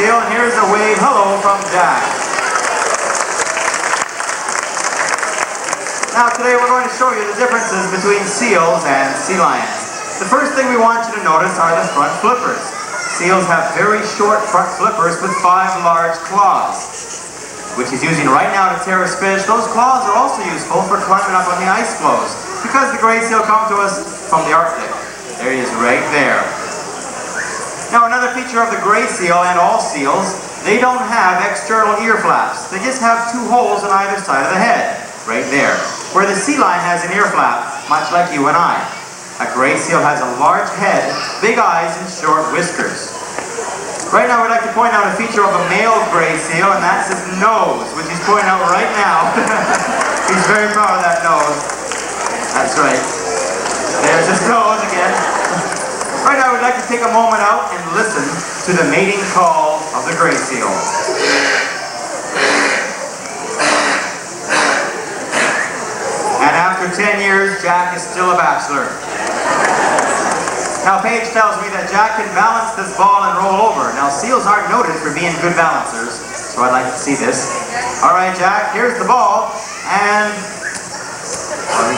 seal, and here's a wave hello from Jack. Now today we're going to show you the differences between seals and sea lions. The first thing we want you to notice are the front flippers. Seals have very short front flippers with 5 large claws, which he's using right now to tear his fish. Those claws are also useful for climbing up on the ice floes, because the gray seal comes to us from the Arctic. There he is right there. Now another feature of the gray seal and all seals, they don't have external ear flaps. They just have 2 holes on either side of the head, right there, where the sea lion has an ear flap, much like you and I. A gray seal has a large head, big eyes, and short whiskers. Right now we'd like to point out a feature of a male gray seal, and that's his nose, which he's pointing out right now. He's very proud of that nose. That's right. There's his nose again. Right now we'd like to take a moment out and listen to the mating call of the gray seal. And after 10 years, Jack is still a bachelor. Now Paige tells me that Jack can balance this ball and roll over. Now seals aren't noted for being good balancers, so I'd like to see this. Alright Jack, here's the ball, and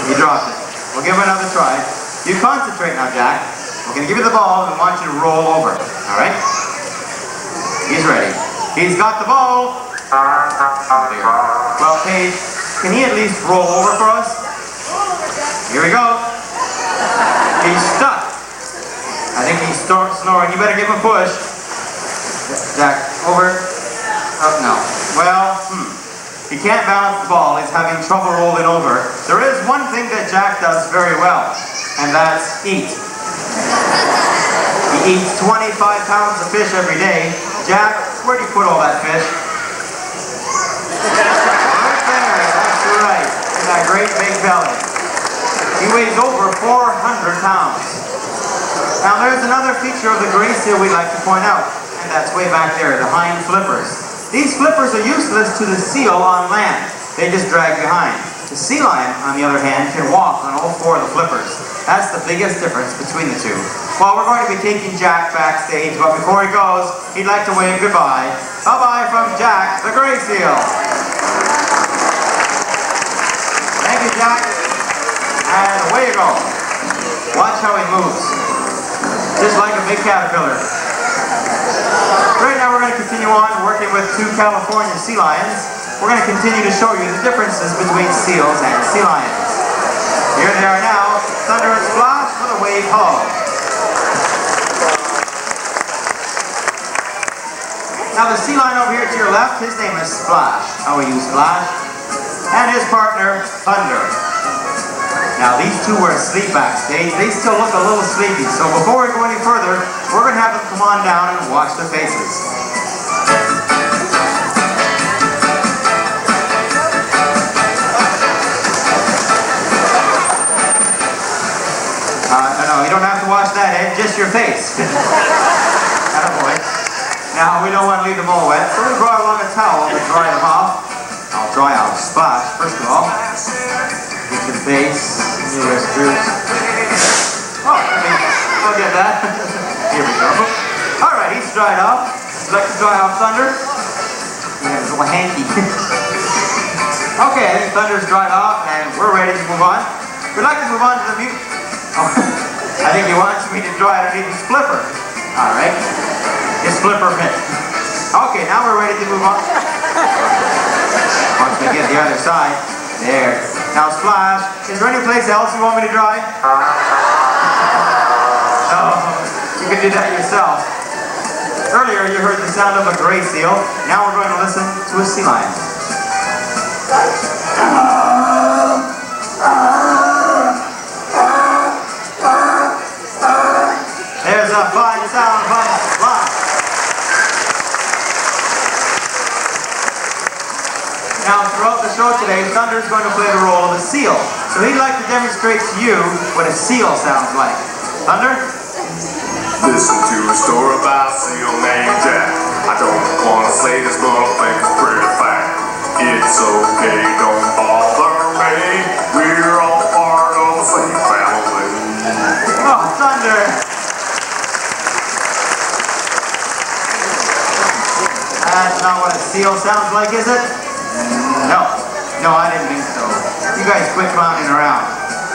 you dropped it. We'll give it another try. You concentrate now, Jack. We're going to give you the ball and want you to roll over. Alright? He's ready. He's got the ball. There. Well, Paige, can he at least roll over for us? Here we go. He's stuck. I think he's snoring. You better give him a push. Jack, over. Oh, no. Well, he can't balance the ball. He's having trouble rolling over. There is one thing that Jack does very well, and that's eat. He eats 25 pounds of fish every day. Jack, where do you put all that fish? Right there, that's right. In that great big belly. He weighs over 400 pounds. Now there's another feature of the gray seal we'd like to point out, and that's way back there, the hind flippers. These flippers are useless to the seal on land. They just drag behind. The sea lion, on the other hand, can walk on all 4 of the flippers. That's the biggest difference between the two. Well, we're going to be taking Jack backstage, but before he goes, he'd like to wave goodbye. Bye-bye from Jack, the gray seal. Thank you, Jack. And away you go. Watch how he moves. Just like a big caterpillar. Right now we're going to continue on working with 2 California sea lions. We're going to continue to show you the differences between seals and sea lions. Here they are now, Thunder and Splash with a wave hello. Now the sea lion over here to your left, his name is Splash. How are you, Splash? And his partner, Thunder. Now these 2 were asleep backstage. They still look a little sleepy, so before we go any further, we're going to have them come on down and wash their faces. No, you don't have to wash that head, just your face. Attaboy. Now, we don't want to leave them all wet, so we brought along a towel to dry them off. I'll dry out Splash, first of all. Get your face, your whiskers. Oh, we'll get that. Here we go. Alright, he's dried off. Would you like to dry off Thunder? Yeah, it's a little hanky. Okay, Thunder's dried off, and we're ready to move on. We'd like to move on to the mute. Oh, I think he wants me to dry underneath his flipper. Alright. His flipper mitt. Okay, now we're ready to move on. Once we get the other side. There. Now Splash, is there any place else you want me to dry? No, you can do that yourself. Earlier you heard the sound of a gray seal. Now we're going to listen to a sea lion. There's a fine sound from Splash. Now, throughout the show today, Thunder's going to play the role of a seal. So he'd like to demonstrate to you what a seal sounds like. Thunder? Listen to a story about a seal named Jack. I don't want to say this, but I think it's pretty fact. It's okay, don't bother me. We're all part of the same family. Oh, Thunder! seal sounds like, is it? No. No, I didn't think so. You guys quit clowning around.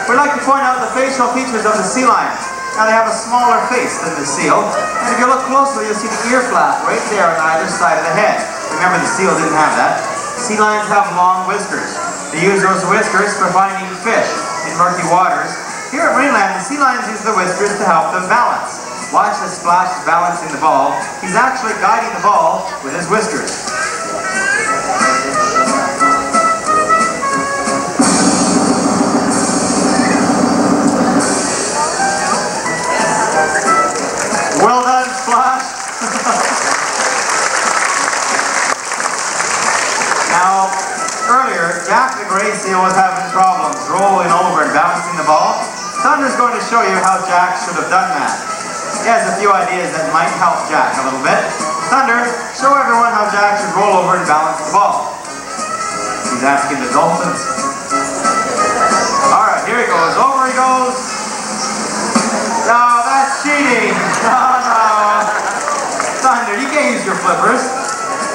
We'd like to point out the facial features of the sea lions. Now they have a smaller face than the seal, and if you look closely, you'll see the ear flap right there on either side of the head. Remember, the seal didn't have that. Sea lions have long whiskers. They use those whiskers for finding fish in murky waters. Here at Marineland, the sea lions use the whiskers to help them balance. Watch as Splash is balancing the ball. He's actually guiding the ball with his whiskers. Well done, Splash. Now, earlier, Jack the Gray Seal was having problems rolling over and bouncing the ball. Thunder's going to show you how Jack should have done that. He has a few ideas that might help Jack a little bit. Thunder, show everyone how Jack should roll over and balance the ball. He's asking the Dolphins. Alright, here he goes. Over he goes. No, that's cheating. No. Thunder, you can't use your flippers.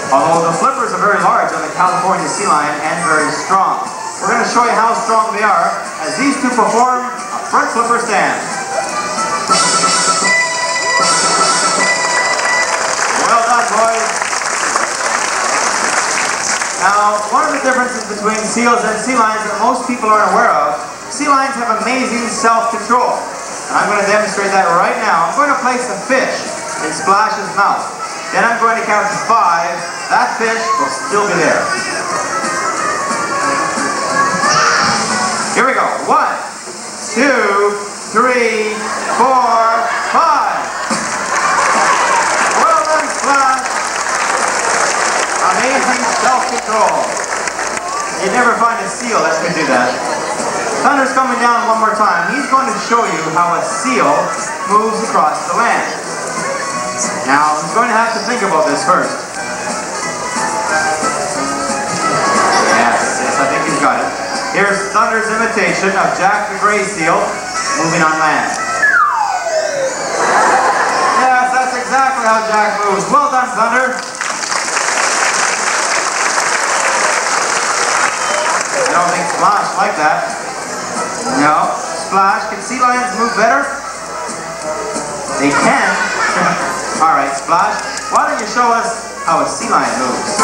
Although the flippers are very large on the California sea lion and very strong. We're going to show you how strong they are as these two perform a front flipper stand. Well done, boys. Now, one of the differences between seals and sea lions that most people aren't aware of, sea lions have amazing self-control. And I'm going to demonstrate that right now. I'm going to place a fish in Splash's mouth. Then I'm going to count to 5. That fish will still be there. Here we go. 1, 2, 3, 4, 5. Well done, Splash. Amazing self-control. You'd never find a seal that can do that. Thunder's coming down one more time. He's going to show you how a seal moves across the land. Now, he's going to have to think about this first. Yes, I think he's got it. Here's Thunder's imitation of Jack the Gray Seal moving on land. Yes, that's exactly how Jack moves. Well done, Thunder. I don't think Splash like that. No. Splash, can sea lions move better? They can. Alright, Splash, why don't you show us how a sea lion moves?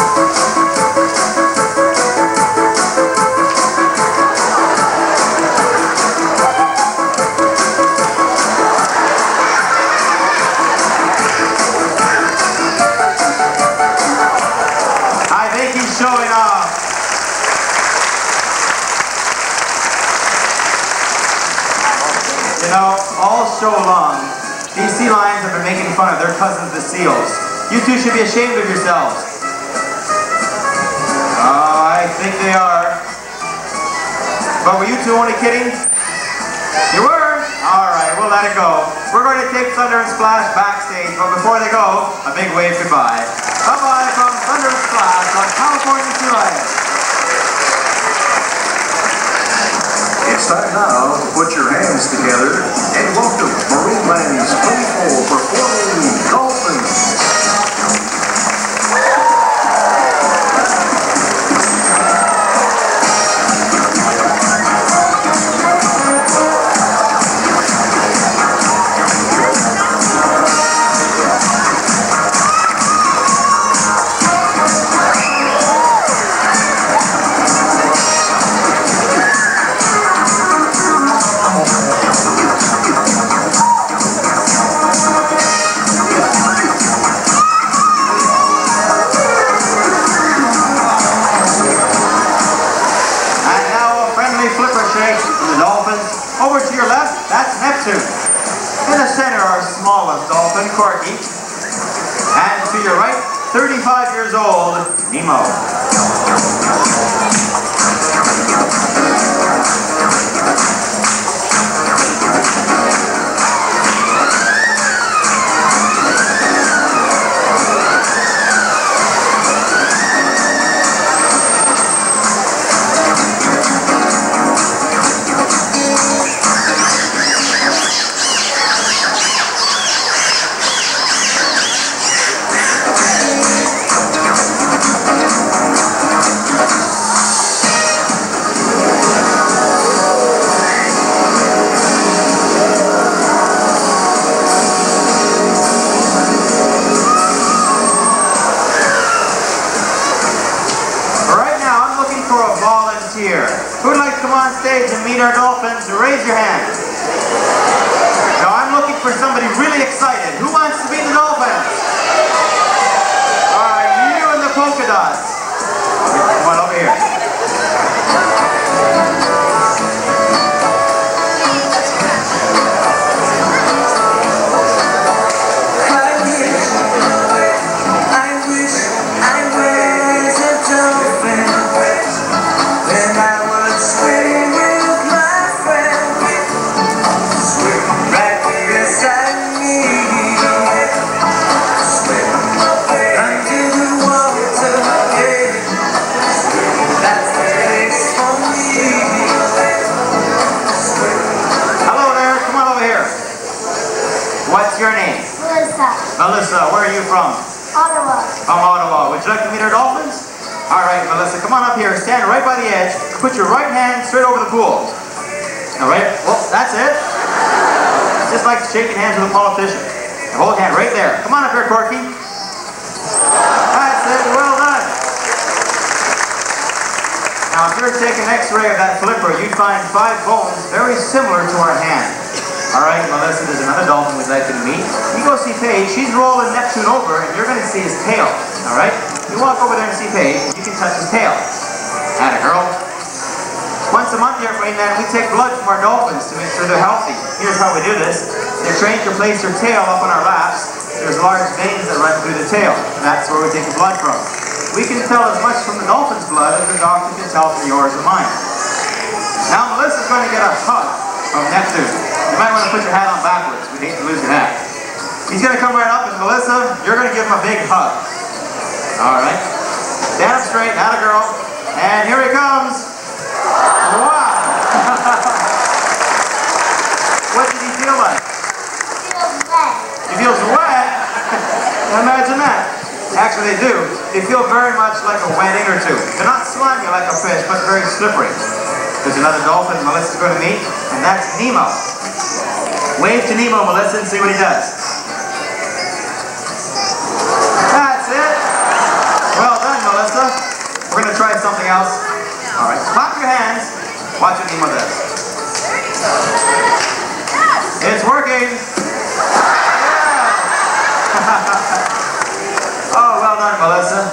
I think he's showing off. You know, all show long, these sea lions have been making fun of their cousins, the seals. You two should be ashamed of yourselves. Oh, I think they are. But were you two only kidding? You were? Alright, we'll let it go. We're going to take Thunder and Splash backstage, but before they go, a big wave goodbye. Bye-bye from Thunder and Splash on California Sea Lion. It's time now to put your hands together and welcome Marineland's playful performing Dolphins. From the Dolphins. Over to your left, that's Neptune. In the center, our smallest dolphin, Corky. And to your right, 35 years old, Nemo. stage and meet our dolphins, raise your hand. Now I'm looking for somebody really excited. Who wants to meet the dolphins? You and the polka dots. Come on over here. What's your name? Melissa. Melissa, where are you from? Ottawa. From Ottawa. Would you like to meet our dolphins? All right, Melissa, come on up here. Stand right by the edge. Put your right hand straight over the pool. All right. Well, that's it. It's just like shaking hands with a politician. Hold hand right there. Come on up here, Corky. That's it. Well done. Now, if you were to take an X-ray of that flipper, you'd find 5 bones very similar to our hand. All right, Melissa, there's another dolphin we'd like you to meet. You go see Paige. She's rolling Neptune over, and you're going to see his tail. All right? You walk over there and see Paige, and you can touch his tail. Atta girl. Once a month here at Marineland, we take blood from our dolphins to make sure they're healthy. Here's how we do this. They're trained to place their tail up on our laps. There's large veins that run through the tail. That's where we take the blood from. We can tell as much from the dolphin's blood as the doctor can tell from yours or mine. Now, Melissa's going to get a hug from Neptune. You might want to put your hat on backwards. We'd hate to lose your hat. He's going to come right up, and Melissa, you're going to give him a big hug. All right. Stand up straight, atta girl. And here he comes. Wow. What did he feel like? He feels wet. He feels wet? Imagine that. Actually, they do. They feel very much like a wetting or two. They're not slimy like a fish, but very slippery. There's another dolphin Melissa's going to meet, and that's Nemo. Wave to Nemo, Melissa, and see what he does. That's it. Well done, Melissa. We're going to try something else. All right, clap your hands. Watch what Nemo does. It's working. Yeah. Oh, well done, Melissa.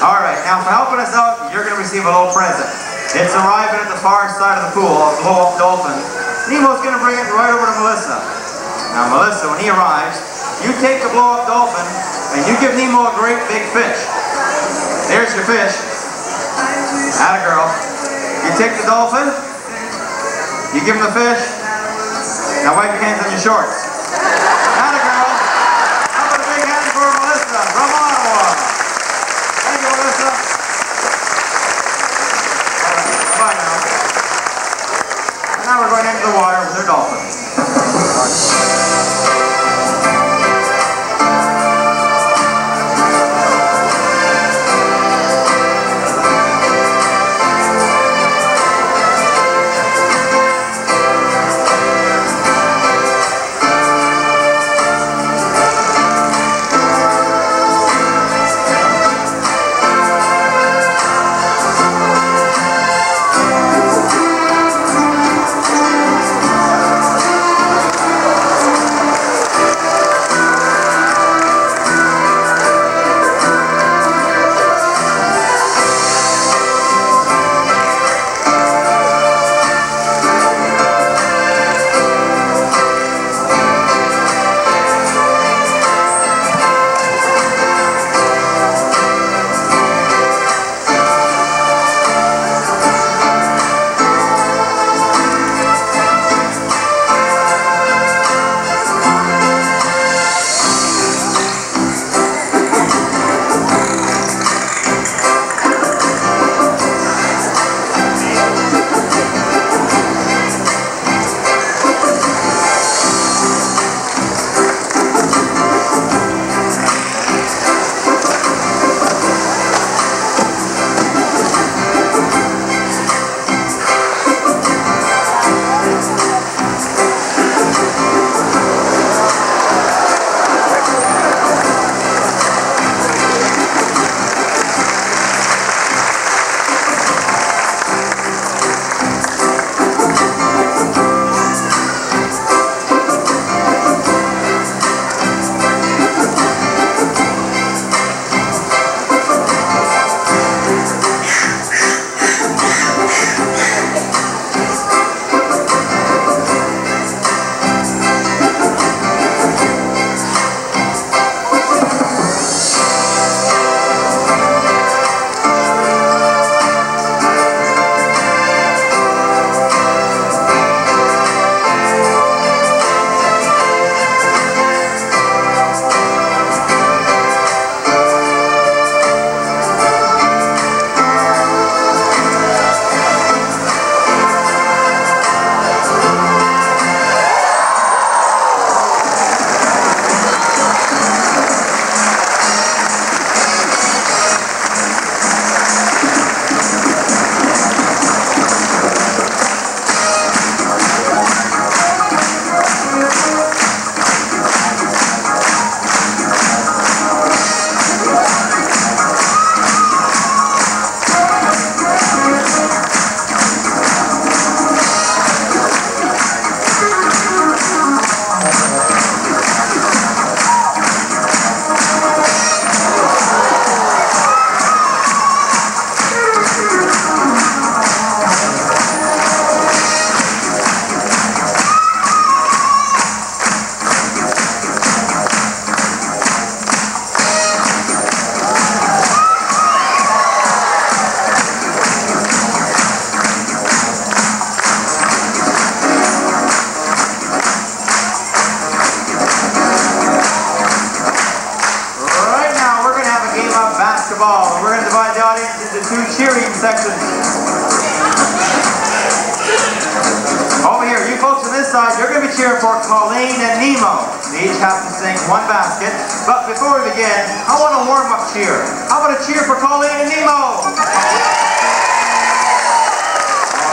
All right, now for helping us out, you're going to receive a little present. It's arriving at the far side of the pool, a blow-up dolphin. Nemo's going to bring it right over to Melissa. Now, Melissa, when he arrives, you take the blow-up dolphin and you give Nemo a great big fish. There's your fish. Atta girl. You take the dolphin, you give him the fish. Now wipe your hands on your shorts. Atta girl. How about a big hand for Melissa from Ottawa? Thank you, Melissa. Bye now. And now we're going into the water with our dolphins. lions into two cheering sections. Over here, you folks on this side, you're going to be cheering for Colleen and Nemo. They each have to sing one basket. But before we begin, I want a warm-up cheer. How about a cheer for Colleen and Nemo?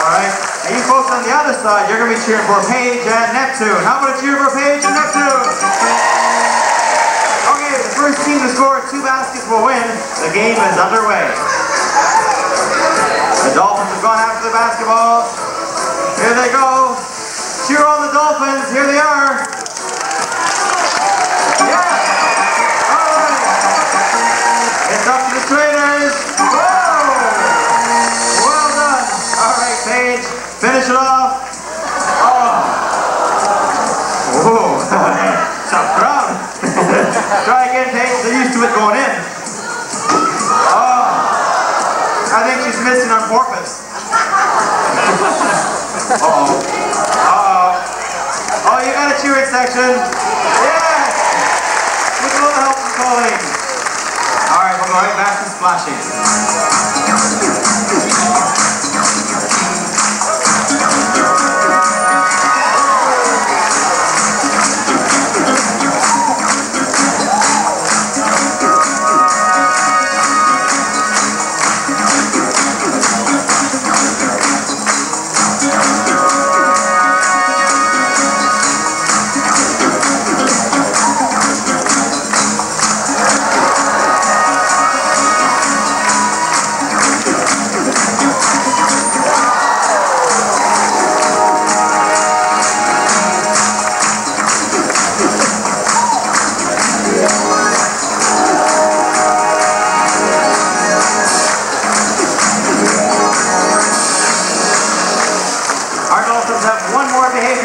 Alright, and you folks on the other side, you're going to be cheering for Paige and Neptune. How about a cheer for Paige and Neptune? Okay, the first team to score 2 baskets will win. The game is underway. The Dolphins have gone after the basketballs. Here they go. Cheer on the Dolphins. Here they are. Yeah. All right. It's up to the trainers. Whoa. Well done. All right, Paige. Finish it off. Oh. Whoa. Tough crowd. Try again, Paige. They're used to it going in. Oh. I think she's missing on purpose. Uh-oh. Uh-oh. Oh, you got a cheering section. Yes! With a little help from Colleen. Alright, we're going back to splashing.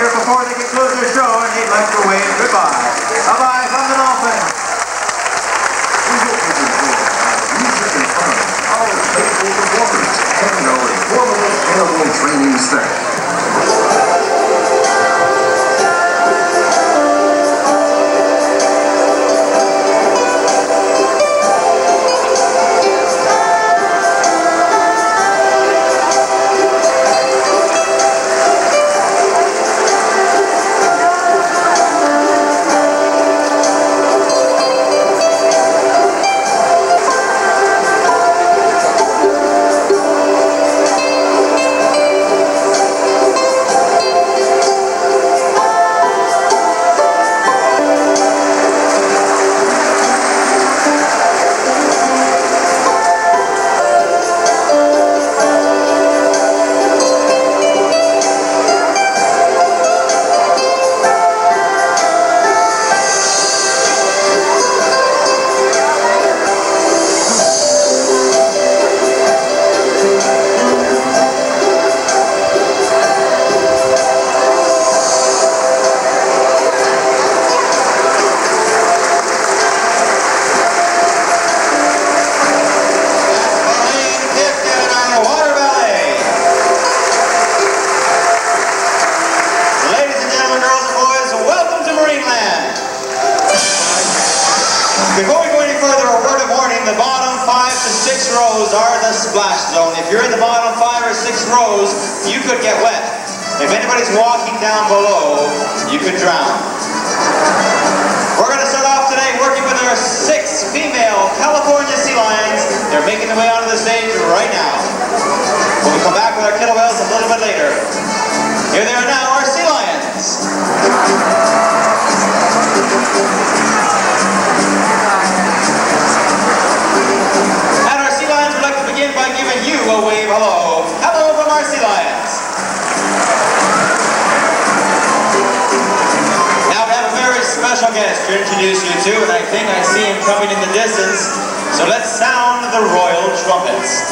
Before they conclude their show, and they'd like to wave goodbye. Bye-bye from the Dolphins. We hope you enjoyed music and fun, our faithful performers, and our informative animal training staff. Before we go any further, a word of warning, the bottom 5 to 6 rows are the splash zone. If you're in the bottom 5 or 6 rows, you could get wet. If anybody's walking down below, you could drown. We're going to start off today working with our 6 female California sea lions. They're making their way onto the stage right now. We'll come back with our kettlebells a little bit later. Here they are now, our sea lions. And our sea lions would like to begin by giving you a wave hello. Hello from our sea lions. Now we have a very special guest to introduce you to, and I think I see him coming in the distance. So let's sound the royal trumpets.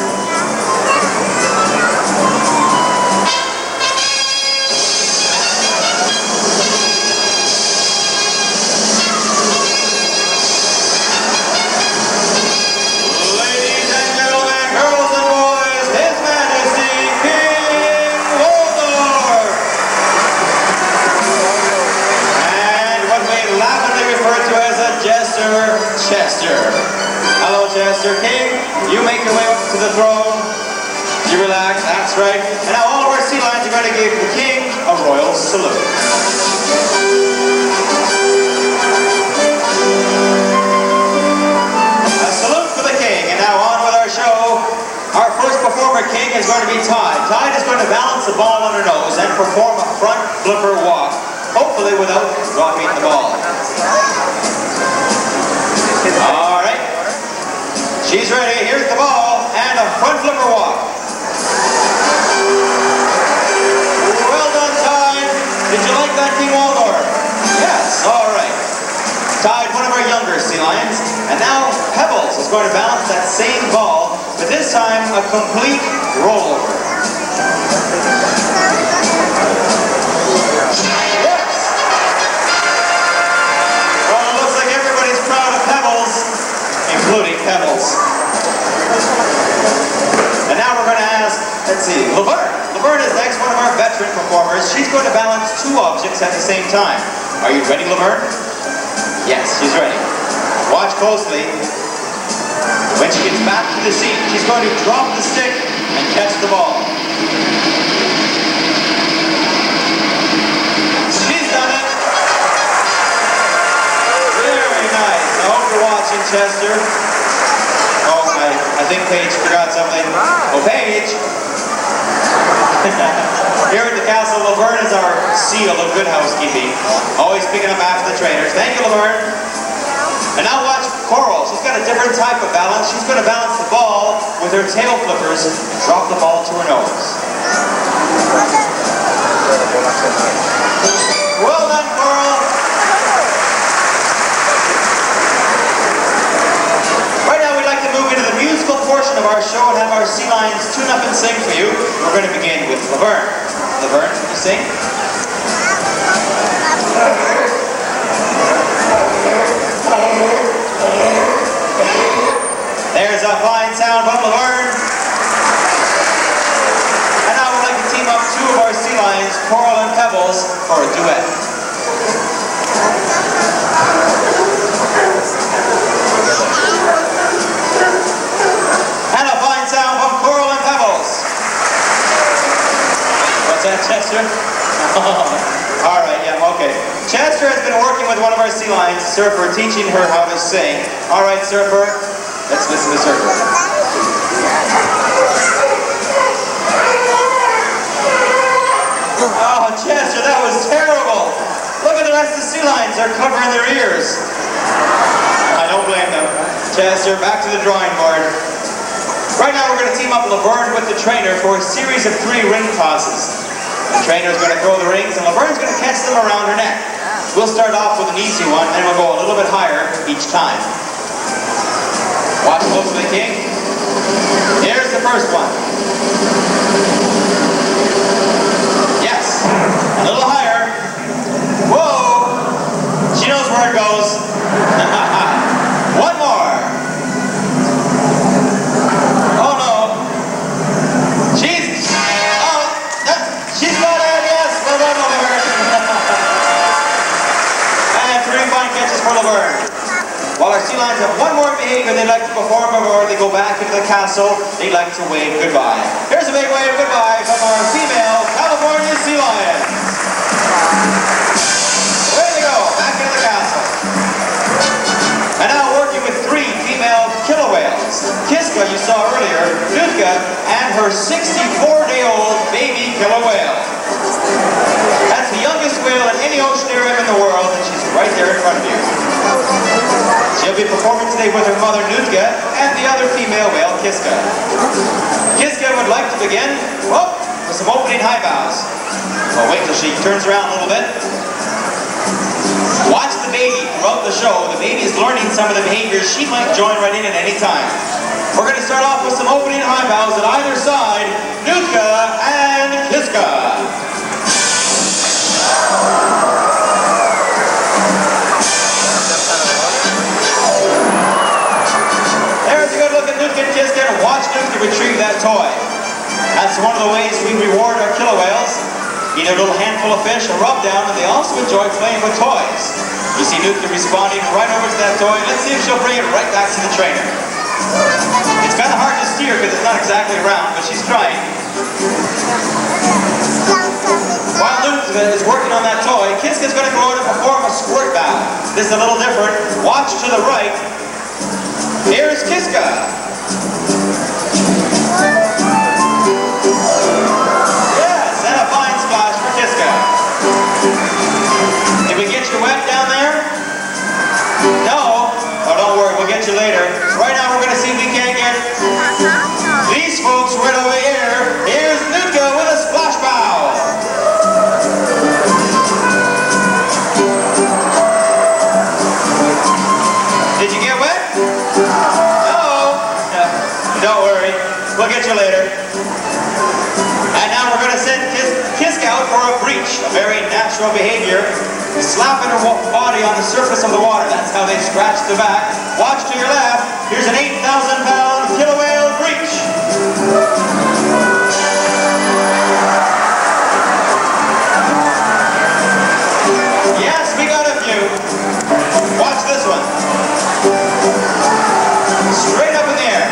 Chester. Hello, Chester. King, you make your way up to the throne. You relax, that's right. And now all of our sea lions are going to give the king a royal salute. A salute for the king. And now on with our show. Our first performer, King, is going to be Tide. Tide is going to balance the ball on her nose and perform a front flipper walk, hopefully without dropping the ball. All right. She's ready. Here's the ball and a front flipper walk. Well done, Tide. Did you like that, King Waldorf? Yes. All right. Tide, one of our younger sea lions. And now Pebbles is going to balance that same ball, but this time a complete rollover. Yes. Well, it looks like everybody's proud of Pebbles, including Pebbles. And now we're going to ask, let's see, Laverne. Laverne is next, one of our veteran performers. She's going to balance two objects at the same time. Are you ready, Laverne? Yes, she's ready. Watch closely. When she gets back to the seat, she's going to drop the stick and catch the ball. She's done it. Very nice. I hope you're watching, Chester. Oh, I think Paige forgot something. Oh, Paige. Here at the castle, Laverne is our seal of good housekeeping. Always picking up after the trainers. Thank you, Laverne. And now watch Coral. She's got a different type of balance. She's going to balance the ball with her tail flippers and drop the ball to her nose. Well done, Coral. Right now we'd like to move into the musical portion of our show and have our sea lions tune up and sing for you. We're going to begin with Laverne. Laverne, can you sing? There's a fine sound from Laverne. And now we'd like to team up two of our sea lions, Coral and Pebbles, for a duet. And a fine sound from Coral and Pebbles. What's that, Chester? All right, yeah, okay. Chester has been working with one of our sea lions, Surfer, teaching her how to sing. All right, Surfer, let's listen to Surfer. Oh, Chester, that was terrible. Look at the rest of the sea lions. They're covering their ears. I don't blame them. Chester, back to the drawing board. Right now we're going to team up Laverne with the trainer for a series of 3 ring tosses. The trainer's going to throw the rings and Laverne's going to catch them around her neck. We'll start off with an easy one and we'll go a little bit higher each time. Watch closely, King. Here's the first one. Yes. A little higher. Whoa. She knows where it goes. One more. Oh no. She's got it, yes. Well done, Laverne. And 3 fine catches for Laverne. While our sea lions have one more behavior they'd like to perform before they go back into the castle, they'd like to wave goodbye. Here's a big wave goodbye from our female California sea lions. Way to go, back into the castle. And now working with 3 female killer whales. Kiska, you saw earlier, Nutka, and her 64-day-old baby killer whale. That's the youngest whale in any oceanarium in the world, and she's right there in front of you. She'll be performing today with her mother, Nutka, and the other female whale, Kiska. Kiska would like to begin, with some opening high bows. Well, wait till she turns around a little bit. Watch the baby throughout the show. The baby is learning some of the behaviors. She might join right in at any time. We're going to start off with some opening high bows at either side, Nutka and Kiska. There's a good look at Nutka and Kiska, and watch Nutka retrieve that toy. That's one of the ways we reward our killer whales. Eat a little handful of fish, a rub down, and they also enjoy playing with toys. You see Nutka responding right over to that toy. Let's see if she'll bring it right back to the trainer. It's kind of hard to steer because it's not exactly round, but she's trying. While Luke is working on that toy, Kiska's going to go out and perform a squirt bow. This is a little different. Watch to the right. Here's Kiska. Yes, and a fine splash for Kiska. Did we get you wet down there? No? Oh, don't worry, we'll get you later. Right now we're going to see if we can't get these folks right over here. Here's Nutka with a splash bow. Did you get wet? No? Don't worry, we'll get you later. And now we're going to send Kiska out for a breach, a very natural behavior. Slapping her body on the surface of the water. That's how they scratch the back. Watch to your left. Here's an 8,000-pound killer whale breach. Yes, we got a few. Watch this one. Straight up in the air.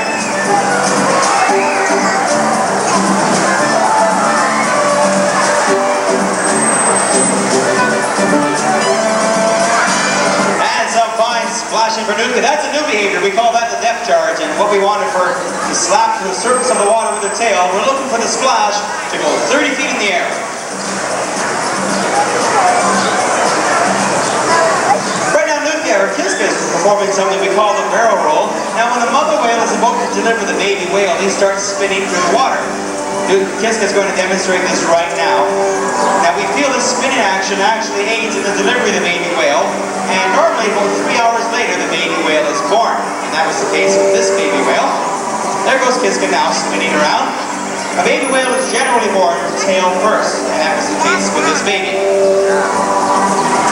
Splashing for Nutka. That's a new behavior. We call that the depth charge. And what we wanted for to slap to the surface of the water with her tail, we're looking for the splash to go 30 feet in the air. Right now, Nutka, or Kiska, is performing something we call the barrel roll. Now, when the mother whale is about to deliver the baby whale, he starts spinning through the water. Kiska is going to demonstrate this right now. Now, we feel the spinning action actually aids in the delivery of the baby whale. And normally, about 3 hours later, the baby whale is born. And that was the case with this baby whale. There goes Kiska now, spinning around. A baby whale is generally born tail first. And that was the case with this baby.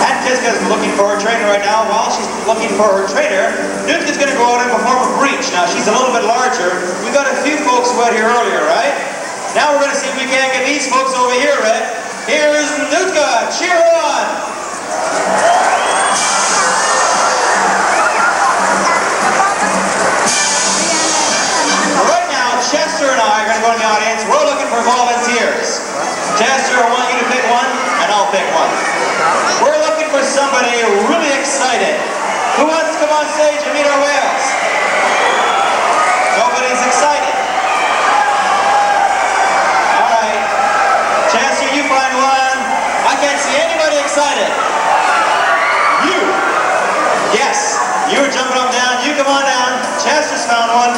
And Kiska is looking for her trainer right now. While she's looking for her trainer, Nutka's going to go out and perform a breach. Now, she's a little bit larger. We got a few folks who were here earlier, right? Now we're going to see if we can't get these folks over here, right? Here's Nutka. Cheer her on. Chester and I are going to go in the audience. We're looking for volunteers. Chester, I want you to pick one, and I'll pick one. We're looking for somebody really excited. Who wants to come on stage and meet our whales? Nobody's excited. All right. Chester, you find one. I can't see anybody excited. You. Yes. You're jumping up and down. You come on down. Chester's found one.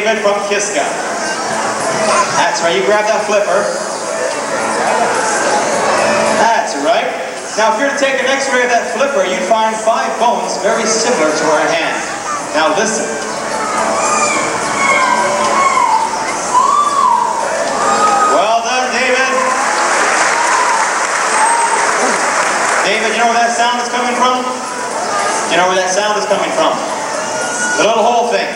From Kiska. That's right, you grab that flipper. That's right. Now if you're to take an x-ray of that flipper, you'd find 5 bones very similar to our hand. Now listen. Well done, David. David, you know where that sound is coming from? You know where that sound is coming from? The little hole thing.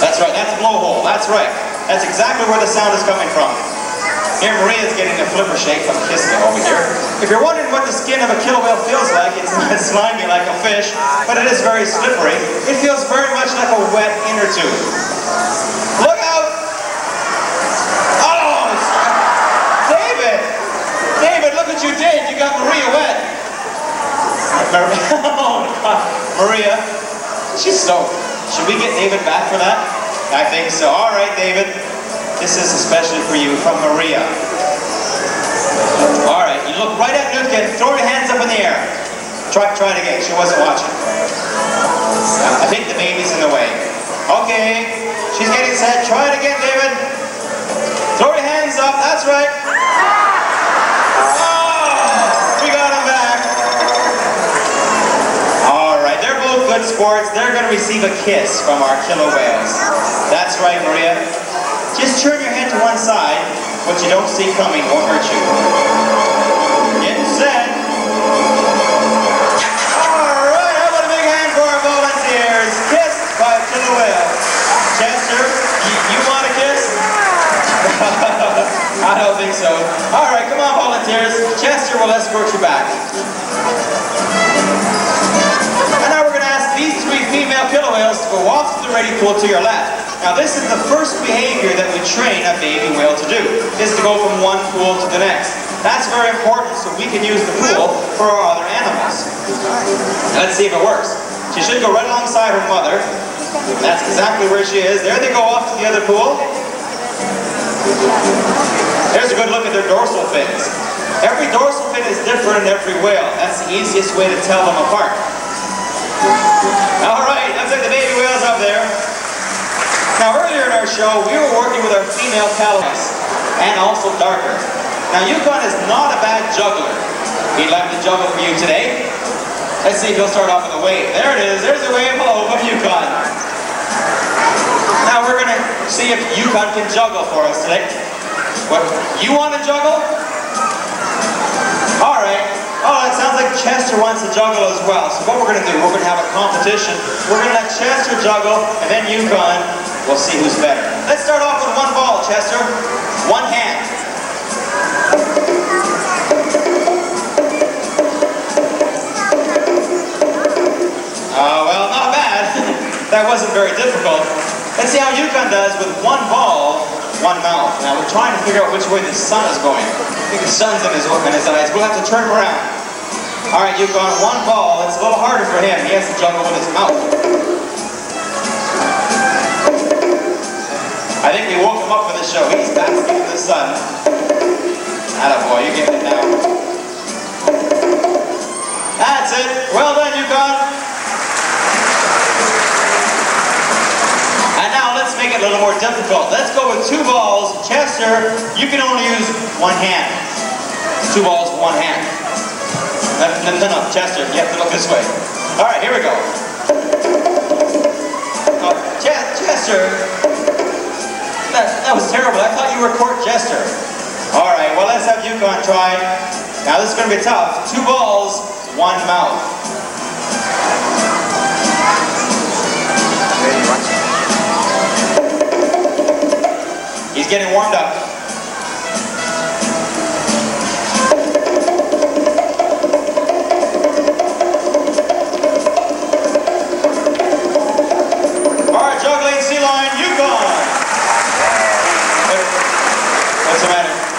That's right, that's a blowhole, that's right. That's exactly where the sound is coming from. Here Maria's getting a flipper shake from Kiska over here. If you're wondering what the skin of a killer whale feels like, it's not slimy like a fish, but it is very slippery. It feels very much like a wet inner tube. Look out! Oh! David! David, look what you did! You got Maria wet! Oh, Maria, she's stoked. Should we get David back for that? I think so. All right, David. This is especially for you from Maria. All right, you look right at Nutka and throw your hands up in the air. Try it again. She wasn't watching. I think the baby's in the way. Okay, she's getting set. Try it again, David. Throw your hands up. That's right. Oh, we got him back. All right, they're both good sports. They're going to receive a kiss from our killer whales. That's right, Maria. Just turn your head to one side. What you don't see coming won't hurt you. Get set. All right, how about a big hand for our volunteers? Kissed by a killer whale. Chester, you want a kiss? ready pool to your left. Now this is the first behavior that we train a baby whale to do, is to go from one pool to the next. That's very important so we can use the pool for our other animals. Let's see if it works. She should go right alongside her mother. That's exactly where she is. There they go off to the other pool. There's a good look at their dorsal fins. Every dorsal fin is different in every whale. That's the easiest way to tell them apart. Alright, looks like the baby whale's up there. Now earlier in our show, we were working with our female calamus, and also darker. Now Yukon is not a bad juggler. He'd like to juggle for you today. Let's see if he'll start off with a wave. There it is, there's a wave. Hello from Yukon. Now we're gonna see if Yukon can juggle for us today. What, you want to juggle? Alright. Oh, it sounds like Chester wants to juggle as well. So what we're going to do, we're going to have a competition. We're going to let Chester juggle, and then Yukon, we'll see who's better. Let's start off with one ball, Chester. One hand. Well, not bad. That wasn't very difficult. Let's see how Yukon does with one ball, one mouth. Now we're trying to figure out which way the sun is going. I think the sun's in his eyes. We'll have to turn him around. Alright, Yukon, one ball. It's a little harder for him. He has to juggle with his mouth. I think we woke him up for the show. He's basking in the sun. Attaboy, you get it now. That's it. Well done, Yukon. And now let's make it a little more difficult. Let's go with two balls. Chester, you can only use one hand. Two balls, one hand. No, Chester, you have to look this way. All right, here we go. Chester, that was terrible. I thought you were court jester. All right, well, let's have Yukon try. Now, this is going to be tough. Two balls, one mouth. He's getting warmed up.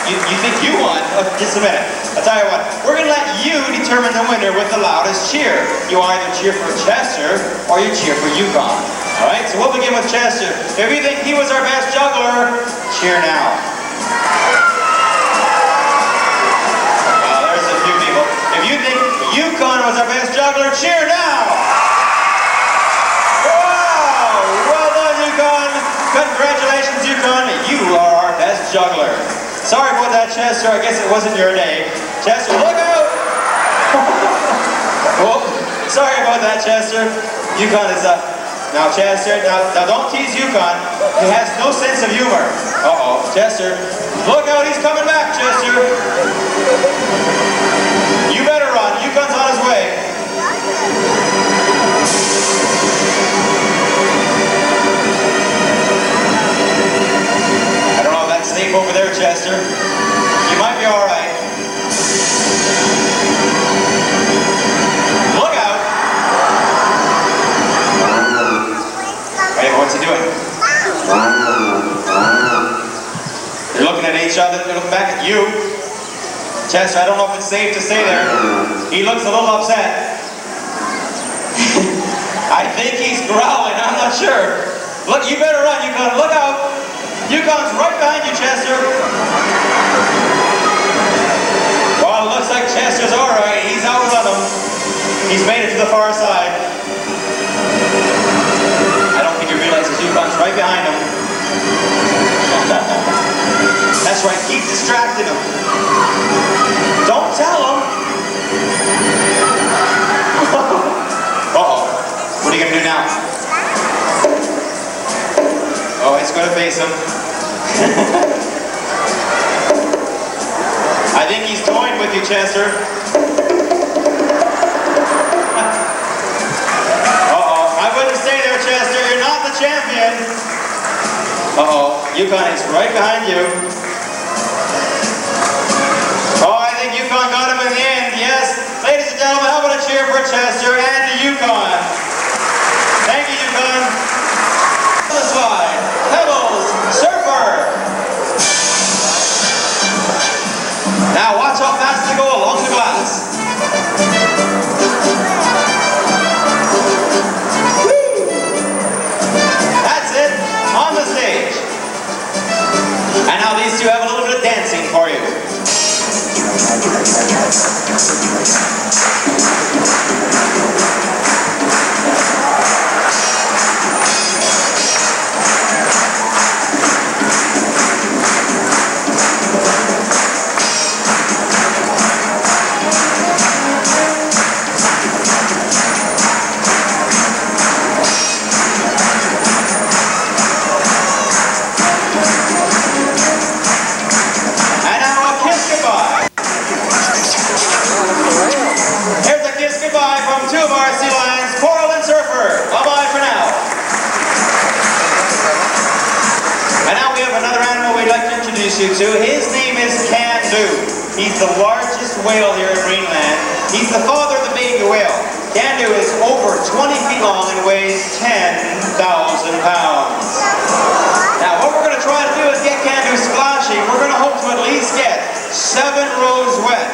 You think you won? Oh, just a minute. I'll tell you what. We're going to let you determine the winner with the loudest cheer. You either cheer for Chester or you cheer for Yukon. All right? So we'll begin with Chester. If you think he was our best juggler, cheer now. Well, there's a few people. If you think Yukon was our best juggler, cheer now. Wow! Well done, Yukon. Congratulations, Yukon. You are our best juggler. Sorry about that, Chester. I guess it wasn't your day. Chester, look out! Oh, sorry about that, Chester. Yukon is up. Now, Chester, now don't tease Yukon. He has no sense of humor. Uh-oh, Chester. Look out, he's coming back, Chester. You better run. Yukon's on his way. Safe over there, Chester. You might be all right. Look out! Wait, what's he doing? They're looking at each other. They're looking back at you. Chester, I don't know if it's safe to stay there. He looks a little upset. I think he's growling. I'm not sure. Look, you better run. Yukon, look out! Yukon's right behind you, Chester. Well, it looks like Chester's all right. He's outrun him. He's made it to the far side. I don't think he realizes Yukon's right behind him. That's right. Keep distracting him. Don't tell him. Uh-oh. What are you going to do now? Oh, it's going to face him. I think he's toying with you, Chester. Uh-oh. I wouldn't stay there, Chester. You're not the champion. Uh-oh. Yukon is right behind you. Oh, I think Yukon got him in the end. Yes. Ladies and gentlemen, how about a cheer for Chester and Yukon? Thank you, Yukon. to. His name is Can-Do. He's the largest whale here in Marineland. He's the father of the baby whale. Can-Do is over 20 feet long and weighs 10,000 pounds. Now what we're going to try to do is get Can-Do splashing. We're going to hope to at least get 7 rows wet.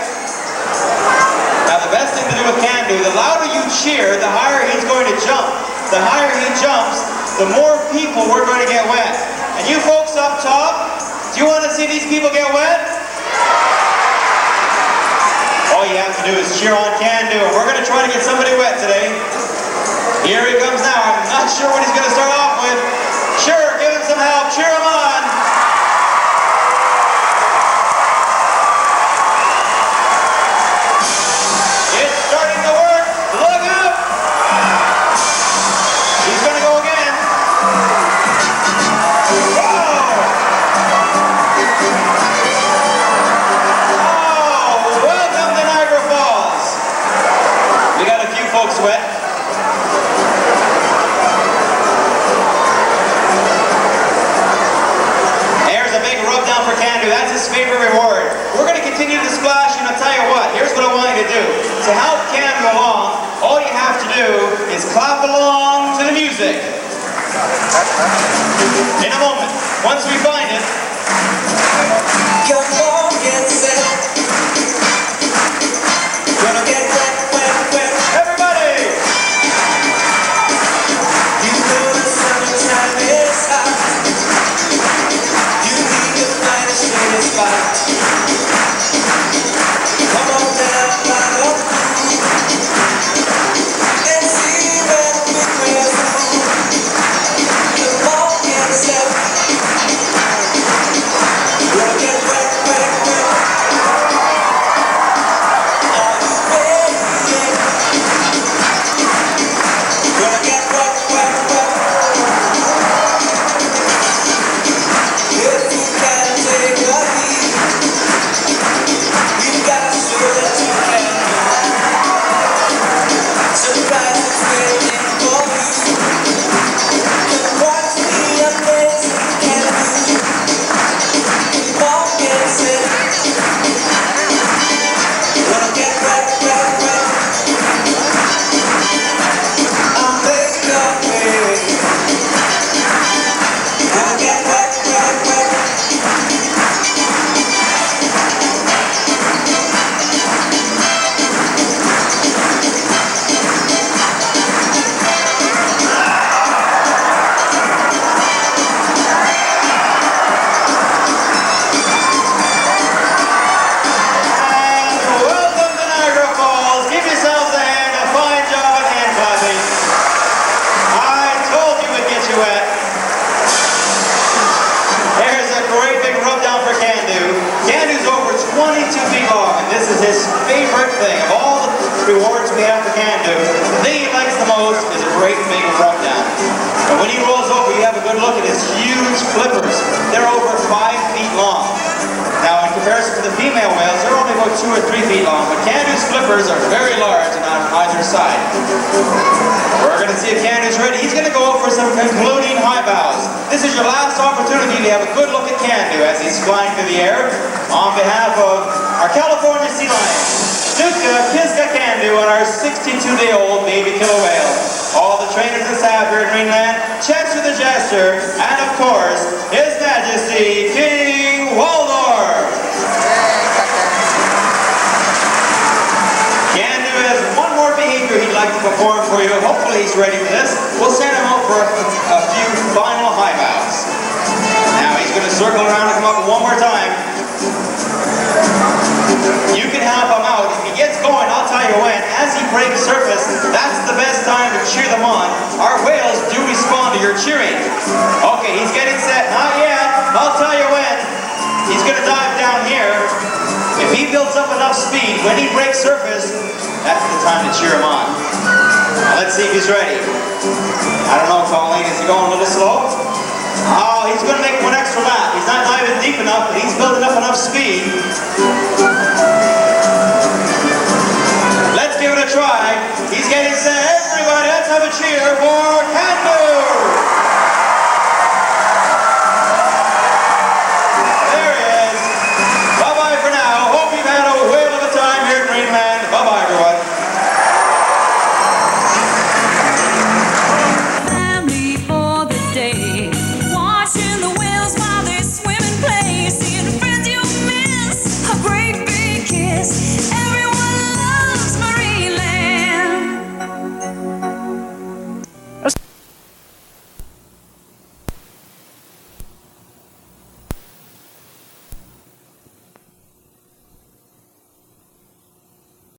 Now the best thing to do with Can-Do, the louder you cheer, the higher he's going to jump. The higher he jumps, the more people we're going to get wet. And you folks up top, do you want to see these people get wet? All you have to do is cheer on Can-Do, and we're going to try to get somebody wet today. Here he comes now. I'm not sure what he's going to start off with. Sure, give him some help. Cheer him on. It's starting to work. Look up. He's going to go again. Sweat. There's a big rub down for Can-Do. That's his favorite reward. We're going to continue to splash, and I'll tell you what, here's what I want you to do. To help Can-Do along, all you have to do is clap along to the music. In a moment, once we find it. Come on, get set. Gonna get wet, wet, wet. Everybody! You know the summertime is hot. You need to find a shady spot. Come on down by the pool and see where the big whales move. Come on, get set. Gonna get wet, wet, wet. Are you ready? Gonna get wet, wet, wet. If you can take a heat, you've got to show that you can. Surprise is waiting for you. And watch the amazing Can-Do. Walk and sit. Gonna get wet, wet, wet. I'll make a way. Gonna get wet, wet, wet. And welcome to Niagara Falls. Give yourselves a hand. A fine job at hand clapping. I told you we'd get you wet. There's a great big rub down for Can-Do. Can-Do's over 22 feet long, and this is his favorite thing. Of all the rewards we have for Can-Do, the thing he likes the most is a great big rub down. And when he rolls over, you have a good look at his huge flippers. They're over 5 feet long. Now, in comparison to the female whales, they're only about 2 or 3 feet long, but Can-Do's flippers are very large and on either side. We're going to see if Can-Do's ready. He's going to go out for some concluding high bows. This is your last opportunity to have a good look at Can-Do as he's flying through the air. On behalf of our California sea lion, Dutka Kiska Can-Do, and our 62-day-old baby killer whale. All the trainers and staff here in Marineland, checks with the jester, and of course, His Majesty King Waldorf. Can-Do has one more behavior he'd like to perform for you. Hopefully he's ready for this. We'll send him out for a few final high bows. Now he's going to circle around and come up one more time. You can help him out. If he gets going, I'll tell you when. As he breaks surface, that's the best time to cheer them on. Our whales do respond to your cheering. Okay, he's getting set. Not yet. I'll tell you when. He's going to dive down here. If he builds up enough speed, when he breaks surface, that's the time to cheer him on. Now let's see if he's ready. I don't know, Colleen, is he going a little slow? Oh, he's going to make one extra lap. He's not diving deep enough, but he's building up enough speed. Let's give it a try. He's getting set. Everybody, let's have a cheer for